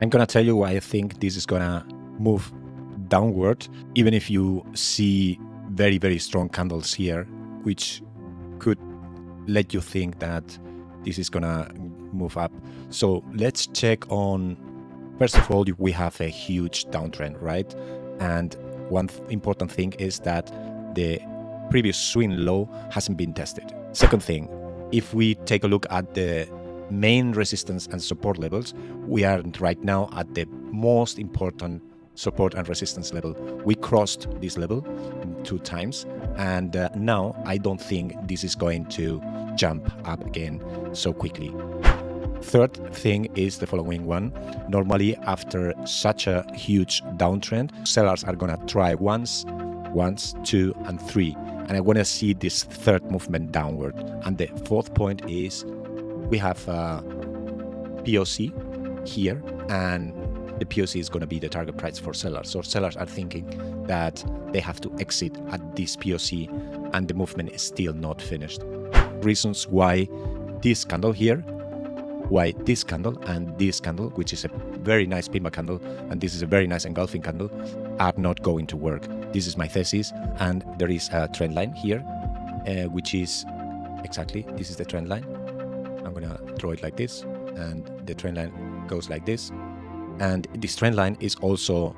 I'm gonna tell you why I think this is gonna move downward, even if you see very, very strong candles here, which could let you think that this is gonna move up. So let's check on, first of all, we have a huge downtrend, right? And one important thing is that the previous swing low hasn't been tested. Second thing, if we take a look at the main resistance and support levels, we are right now at the most important support and resistance level. We crossed this level 2 times, and now I don't think this is going to jump up again so quickly. Third thing is the following one. Normally, after such a huge downtrend, sellers are gonna try once, 2, and 3. And I wanna see this third movement downward. And the fourth point is we have a POC here, and the POC is gonna be the target price for sellers. So sellers are thinking that they have to exit at this POC, and the movement is still not finished. Reasons why this candle here, why this candle and this candle, which is a very nice PIMA candle, and this is a very nice engulfing candle, are not going to work. This is my thesis, and there is a trend line here, which is exactly, this is the trend line. I'm gonna draw it like this, and the trend line goes like this. And this trend line is also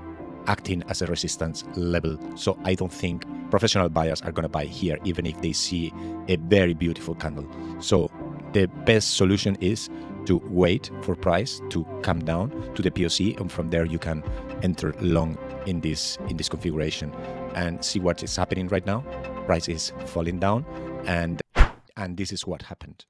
acting as a resistance level. So I don't think professional buyers are gonna buy here, even if they see a very beautiful candle. So the best solution is to wait for price to come down to the POC, and from there you can enter long in this configuration and see what is happening right now. Price is falling down, and this is what happened.